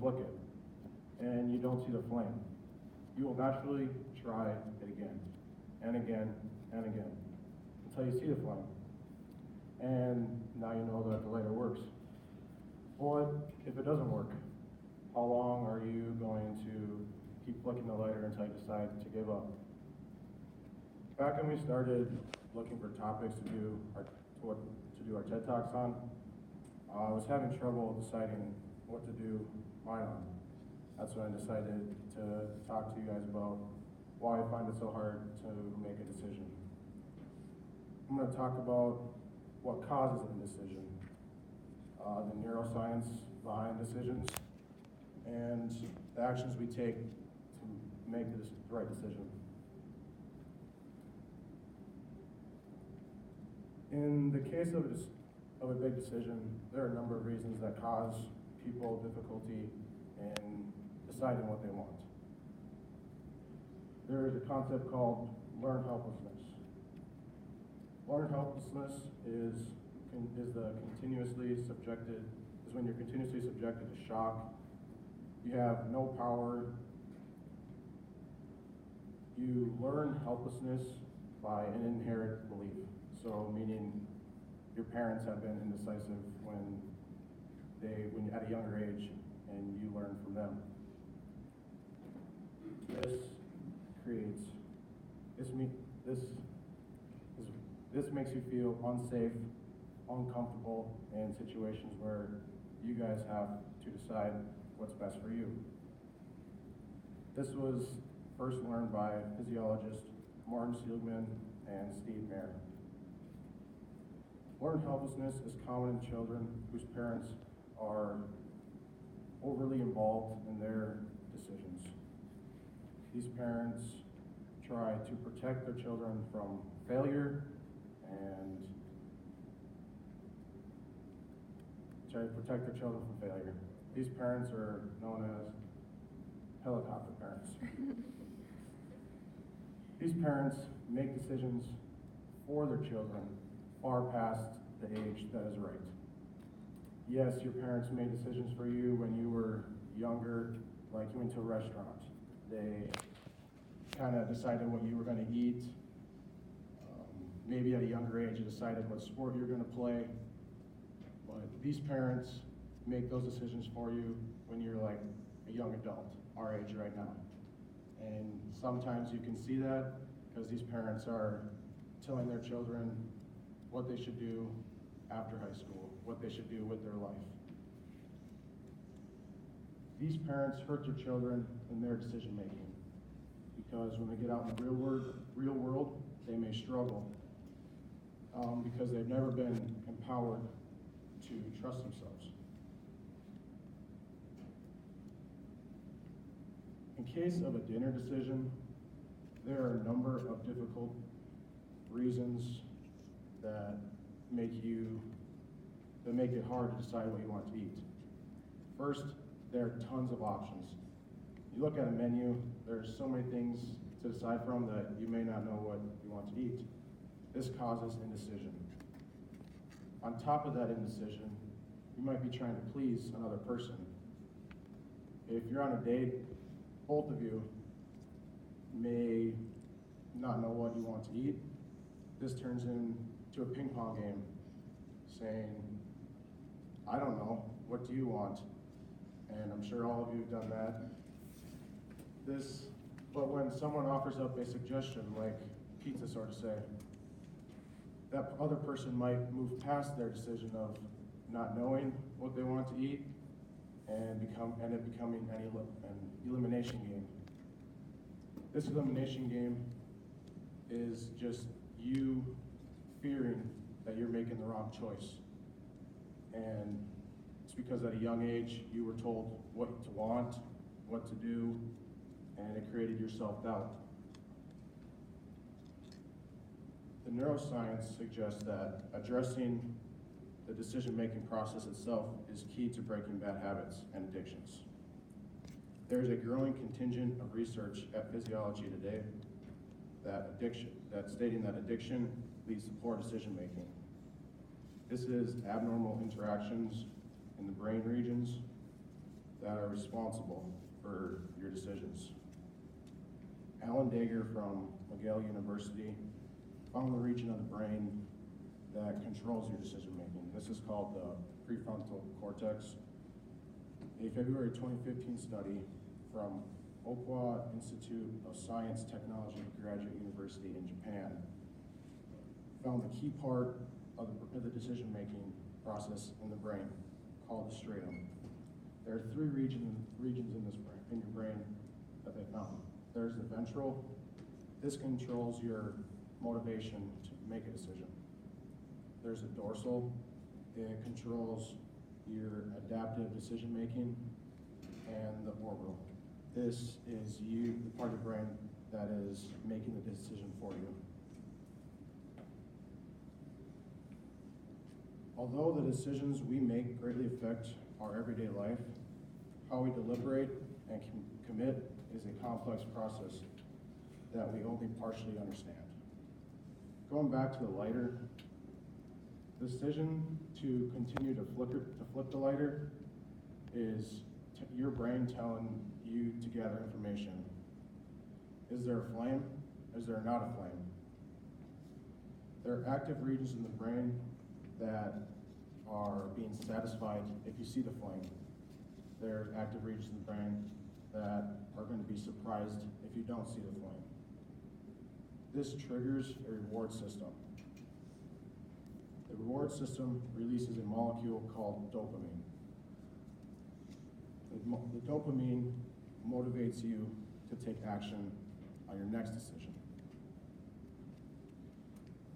flick it and you don't see the flame, you will naturally try it again and again and again until you see the flame. And now you know that the lighter works. But if it doesn't work, how long are you going to keep flicking the lighter until you decide to give up? Back when we started looking for topics to do our TED Talks on, I was having trouble deciding what to do mine on. That's when I decided to talk to you guys about why I find it so hard to make a decision. I'm going to talk about what causes an indecision, the neuroscience behind decisions, and the actions we take to make the right decision. In the case of a big decision, there are a number of reasons that cause people difficulty in deciding what they want. There is a concept called learned helplessness. Learned helplessness is when you're continuously subjected to shock. You have no power. You learn helplessness by an inherent belief. So meaning your parents have been indecisive when at a younger age, and you learn from them. This makes you feel unsafe, uncomfortable in situations where you guys have to decide what's best for you. This was first learned by physiologist Martin Seligman and Steve Mayer. Learned helplessness is common in children whose parents are overly involved in their decisions. These parents try to protect their children from failure These parents are known as helicopter parents. These parents make decisions for their children far past the age that is right. Yes, your parents made decisions for you when you were younger, like you went to a restaurant. They kind of decided what you were going to eat. Maybe at a younger age, you decided what sport you're going to play. But these parents make those decisions for you when you're like a young adult, our age right now. And sometimes you can see that because these parents are telling their children what they should do after high school, what they should do with their life. These parents hurt their children in their decision making because when they get out in the real world, they may struggle because they've never been empowered to trust themselves. In case of a dinner decision, there are a number of difficult reasons that make it hard to decide what you want to eat. First, there are tons of options. You look at a menu, there's so many things to decide from that you may not know what you want to eat. This causes indecision. On top of that indecision, you might be trying to please another person. If you're on a date, both of you may not know what you want to eat. This turns into a ping pong game, saying, I don't know, what do you want? And I'm sure all of you have done that. But when someone offers up a suggestion, like pizza, sort of say, that other person might move past their decision of not knowing what they want to eat and end up becoming an elimination game. This elimination game is just you fearing that you're making the wrong choice. And it's because at a young age, you were told what to want, what to do, and it created your self-doubt. The neuroscience suggests that addressing the decision-making process itself is key to breaking bad habits and addictions. There's a growing contingent of research at Physiology Today that's stating that addiction leads to poor decision-making. This is abnormal interactions in the brain regions that are responsible for your decisions. Alan Dager from McGill University found the region of the brain that controls your decision making. This is called the prefrontal cortex. A February 2015 study from Okwa Institute of Science Technology Graduate University in Japan found the key part of the decision-making process in the brain called the striatum. There are three regions in your brain that they found. There's the ventral. This controls your motivation to make a decision. There's the dorsal. It controls your adaptive decision making. And the orbital. This is the part of your brain that is making the decision for you. Although the decisions we make greatly affect our everyday life, how we deliberate and commit is a complex process that we only partially understand. Going back to the lighter, the decision to continue to flip the lighter is your brain telling you to gather information. Is there a flame? Is there not a flame? There are active regions in the brain that are being satisfied if you see the flame. There are active regions in the brain that are going to be surprised if you don't see the flame. This triggers a reward system. The reward system releases a molecule called dopamine. The dopamine motivates you to take action on your next decision.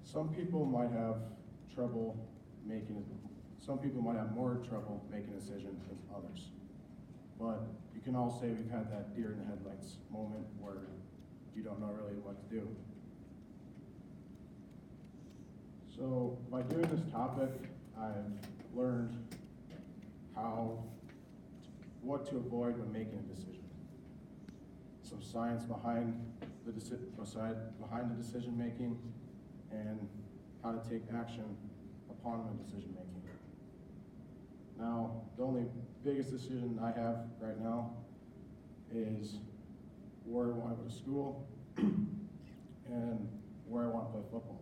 Some people might have more trouble making a decision than others. But you can all say we've had that deer in the headlights moment where you don't know really what to do. So by doing this topic, I've learned what to avoid when making a decision. Some science behind the decision making, and how to take action upon the decision making. Now, the only biggest decision I have right now is where I want to go to school and where I want to play football.